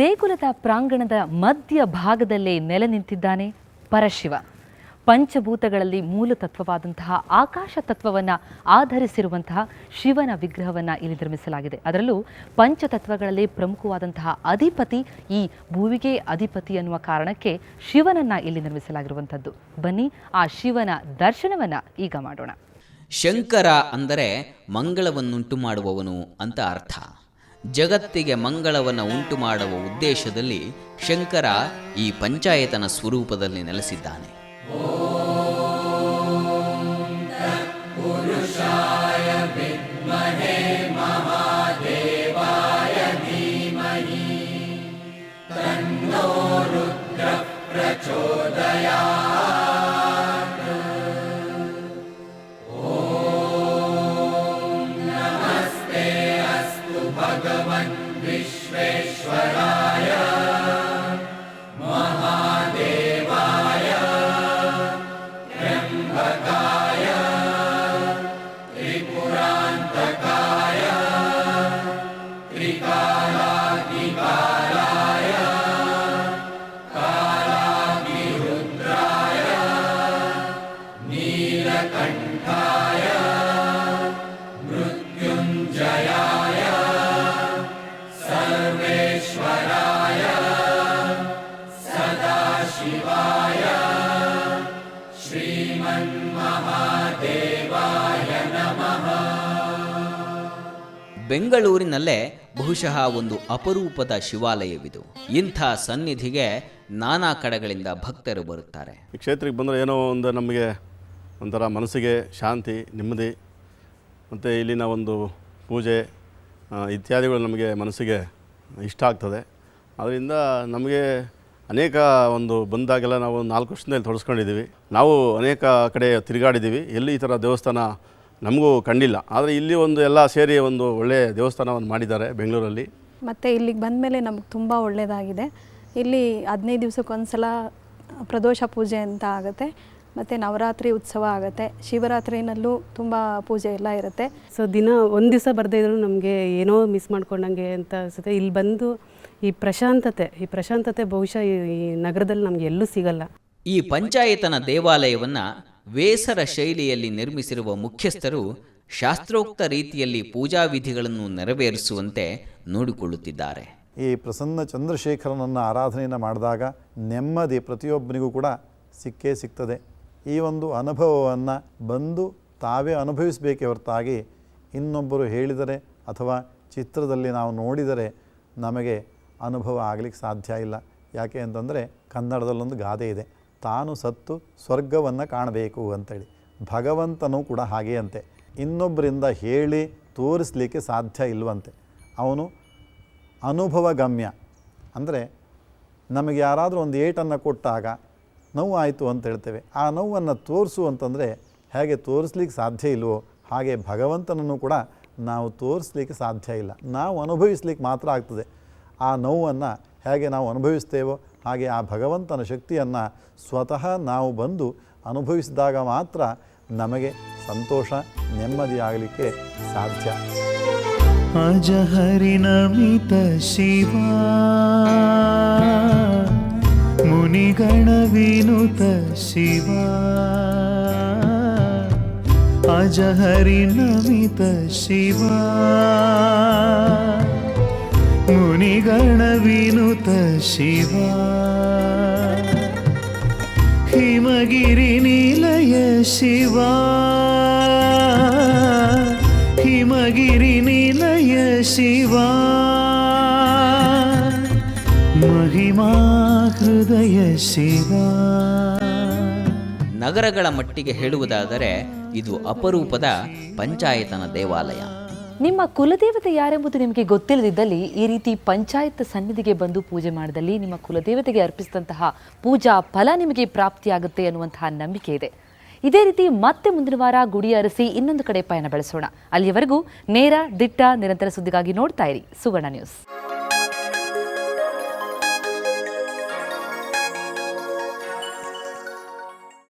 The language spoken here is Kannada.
ದೇಗುಲದ ಪ್ರಾಂಗಣದ ಮಧ್ಯ ಭಾಗದಲ್ಲೇ ನೆಲೆ ನಿಂತಿದ್ದಾನೆ ಪರಶಿವ. ಪಂಚಭೂತಗಳಲ್ಲಿ ಮೂಲ ತತ್ವವಾದಂತಹ ಆಕಾಶ ತತ್ವವನ್ನು ಆಧರಿಸಿರುವಂತಹ ಶಿವನ ವಿಗ್ರಹವನ್ನು ಇಲ್ಲಿ ನಿರ್ಮಿಸಲಾಗಿದೆ. ಅದರಲ್ಲೂ ಪಂಚತತ್ವಗಳಲ್ಲಿ ಪ್ರಮುಖವಾದಂತಹ ಅಧಿಪತಿ ಈ ಭೂವಿಗೆ ಅಧಿಪತಿ ಅನ್ನುವ ಕಾರಣಕ್ಕೆ ಶಿವನನ್ನ ಇಲ್ಲಿ ನಿರ್ಮಿಸಲಾಗಿರುವಂಥದ್ದು. ಬನ್ನಿ ಆ ಶಿವನ ದರ್ಶನವನ್ನು ಈಗ ಮಾಡೋಣ. ಶಂಕರ ಅಂದರೆ ಮಂಗಳವನ್ನುಂಟು ಮಾಡುವವನು ಅಂತ ಅರ್ಥ. ಜಗತ್ತಿಗೆ ಮಂಗಳವನ್ನು ಉಂಟು ಮಾಡುವ ಉದ್ದೇಶದಲ್ಲಿ ಶಂಕರ ಈ ಪಂಚಾಯತನ ಸ್ವರೂಪದಲ್ಲಿ ನೆಲೆಸಿದ್ದಾನೆ. ಬೆಂಗಳೂರಿನಲ್ಲೇ ಬಹುಶಃ ಒಂದು ಅಪರೂಪದ ಶಿವಾಲಯವಿದು. ಇಂಥ ಸನ್ನಿಧಿಗೆ ನಾನಾ ಕಡೆಗಳಿಂದ ಭಕ್ತರು ಬರುತ್ತಾರೆ. ಈ ಕ್ಷೇತ್ರಕ್ಕೆ ಬಂದರೆ ಏನೋ ಒಂದು ನಮಗೆ ಒಂಥರ ಮನಸ್ಸಿಗೆ ಶಾಂತಿ, ನೆಮ್ಮದಿ, ಮತ್ತು ಇಲ್ಲಿನ ಒಂದು ಪೂಜೆ ಇತ್ಯಾದಿಗಳು ನಮಗೆ ಮನಸ್ಸಿಗೆ ಇಷ್ಟ ಆಗ್ತದೆ. ಅದರಿಂದ ನಮಗೆ ಅನೇಕ ಒಂದು ಬಂದಾಗೆಲ್ಲ ನಾವು 4 ವರ್ಷದಲ್ಲಿ ತೊಡಸ್ಕೊಂಡಿದ್ದೀವಿ. ನಾವು ಅನೇಕ ಕಡೆ ತಿರುಗಾಡಿದ್ದೀವಿ. ಎಲ್ಲಿ ಈ ಥರ ದೇವಸ್ಥಾನ ನಮಗೂ ಕಂಡಿಲ್ಲ. ಆದರೆ ಇಲ್ಲಿ ಒಂದು ಎಲ್ಲ ಸೇರಿ ಒಂದು ಒಳ್ಳೆಯ ದೇವಸ್ಥಾನವನ್ನು ಮಾಡಿದ್ದಾರೆ ಬೆಂಗಳೂರಲ್ಲಿ. ಮತ್ತು ಇಲ್ಲಿಗೆ ಬಂದ ಮೇಲೆ ನಮಗೆ ತುಂಬ ಒಳ್ಳೆಯದಾಗಿದೆ. ಇಲ್ಲಿ 15 ದಿವಸಕ್ಕೊಂದ್ಸಲ ಪ್ರದೋಷ ಪೂಜೆ ಅಂತ ಆಗುತ್ತೆ, ಮತ್ತು ನವರಾತ್ರಿ ಉತ್ಸವ ಆಗುತ್ತೆ. ಶಿವರಾತ್ರಿನಲ್ಲೂ ತುಂಬ ಪೂಜೆ ಎಲ್ಲ ಇರುತ್ತೆ. ಸೊ ದಿನ ಒಂದು ದಿವಸ ಬರದೇ ಇದ್ರೂ ನಮಗೆ ಏನೋ ಮಿಸ್ ಮಾಡ್ಕೊಂಡಂಗೆ ಅಂತ ಅನಿಸುತ್ತೆ. ಇಲ್ಲಿ ಬಂದು ಈ ಪ್ರಶಾಂತತೆ ಬಹುಶಃ ಈ ನಗರದಲ್ಲಿ ನಮಗೆ ಎಲ್ಲೂ ಸಿಗಲ್ಲ. ಈ ಪಂಚಾಯತನ ದೇವಾಲಯವನ್ನು ವೇಸರ ಶೈಲಿಯಲ್ಲಿ ನಿರ್ಮಿಸಿರುವ ಮುಖ್ಯಸ್ಥರು ಶಾಸ್ತ್ರೋಕ್ತ ರೀತಿಯಲ್ಲಿ ಪೂಜಾ ವಿಧಿಗಳನ್ನು ನೆರವೇರಿಸುವಂತೆ ನೋಡಿಕೊಳ್ಳುತ್ತಿದ್ದಾರೆ. ಈ ಪ್ರಸನ್ನ ಚಂದ್ರಶೇಖರನನ್ನು ಆರಾಧನೆಯನ್ನು ಮಾಡಿದಾಗ ನೆಮ್ಮದಿ ಪ್ರತಿಯೊಬ್ಬನಿಗೂ ಕೂಡ ಸಿಕ್ಕೇ ಸಿಗ್ತದೆ. ಈ ಒಂದು ಅನುಭವವನ್ನು ಬಂದು ತಾವೇ ಅನುಭವಿಸಬೇಕೇ ಹೊರತಾಗಿ ಇನ್ನೊಬ್ಬರು ಹೇಳಿದರೆ ಅಥವಾ ಚಿತ್ರದಲ್ಲಿ ನಾವು ನೋಡಿದರೆ ನಮಗೆ ಅನುಭವ ಆಗಲಿಕ್ಕೆ ಸಾಧ್ಯ ಇಲ್ಲ. ಯಾಕೆ ಅಂತಂದರೆ ಕನ್ನಡದಲ್ಲೊಂದು ಗಾದೆ ಇದೆ, ತಾನು ಸತ್ತು ಸ್ವರ್ಗವನ್ನು ಕಾಣಬೇಕು ಅಂತೇಳಿ. ಭಗವಂತನೂ ಕೂಡ ಹಾಗೆ ಅಂತೆ, ಇನ್ನೊಬ್ಬರಿಂದ ಹೇಳಿ ತೋರಿಸಲಿಕ್ಕೆ ಸಾಧ್ಯ ಇಲ್ಲವಂತೆ. ಅವನು ಅನುಭವಗಮ್ಯ. ಅಂದರೆ ನಮಗೆ ಯಾರಾದರೂ ಒಂದು ಏಟನ್ನು ಕೊಟ್ಟಾಗ ನೋವು ಆಯಿತು ಅಂತ ಹೇಳ್ತೇವೆ. ಆ ನೋವನ್ನು ತೋರಿಸು ಅಂತಂದರೆ ಹೇಗೆ ತೋರಿಸ್ಲಿಕ್ಕೆ ಸಾಧ್ಯ ಇಲ್ವೋ ಹಾಗೆ ಭಗವಂತನನ್ನು ಕೂಡ ನಾವು ತೋರಿಸ್ಲಿಕ್ಕೆ ಸಾಧ್ಯ ಇಲ್ಲ, ನಾವು ಅನುಭವಿಸ್ಲಿಕ್ಕೆ ಮಾತ್ರ ಆಗ್ತದೆ. ಆ ನೋವನ್ನು ಹೇಗೆ ನಾವು ಅನುಭವಿಸ್ತೇವೋ ಹಾಗೆ ಆ ಭಗವಂತನ ಶಕ್ತಿಯನ್ನು ಸ್ವತಃ ನಾವು ಬಂದು ಅನುಭವಿಸಿದಾಗ ಮಾತ್ರ ನಮಗೆ ಸಂತೋಷ, ನೆಮ್ಮದಿ ಆಗಲಿಕ್ಕೆ ಸಾಧ್ಯ. ಅಜಹರಿನಮಿತ ಶಿವ ಮುನಿಗಣ ವಿನುತ ಶಿವ, ಅಜಹರಿನಮಿತ ಶಿವ ಮುನಿಗಣ ವಿನುತ ಶಿವ, ಹಿಮಗಿರಿ ನಿಲಯ ಶಿವ, ಹಿಮಗಿರಿ ನಿಲಯ ಶಿವ, ಮಹಿಮಾ ಹೃದಯ ಶಿವ. ನಗರಗಳ ಮಟ್ಟಿಗೆ ಹೇಳುವುದಾದರೆ ಇದು ಅಪರೂಪದ ಪಂಚಾಯತನ ದೇವಾಲಯ. ನಿಮ್ಮ ಕುಲದೇವತೆ ಯಾರೆಂಬುದು ನಿಮಗೆ ಗೊತ್ತಿಲ್ಲದಿದ್ದಲ್ಲಿ ಈ ರೀತಿ ಪಂಚಾಯತ್ ಸನ್ನಿಧಿಗೆ ಬಂದು ಪೂಜೆ ಮಾಡಿದಲ್ಲಿ ನಿಮ್ಮ ಕುಲದೇವತೆಗೆ ಅರ್ಪಿಸಿದಂತಹ ಪೂಜಾ ಫಲ ನಿಮಗೆ ಪ್ರಾಪ್ತಿಯಾಗುತ್ತೆ ಅನ್ನುವಂತಹ ನಂಬಿಕೆ ಇದೆ. ಇದೇ ರೀತಿ ಮತ್ತೆ ಮುಂದಿನ ವಾರ ಗುಡಿ ಅರಸಿ ಇನ್ನೊಂದು ಕಡೆ ಪಯಣ ಬೆಳೆಸೋಣ. ಅಲ್ಲಿಯವರೆಗೂ ನೇರ, ದಿಟ್ಟ, ನಿರಂತರ ಸುದ್ದಿಗಾಗಿ ನೋಡ್ತಾ ಇರಿ ಸುವರ್ಣ ನ್ಯೂಸ್.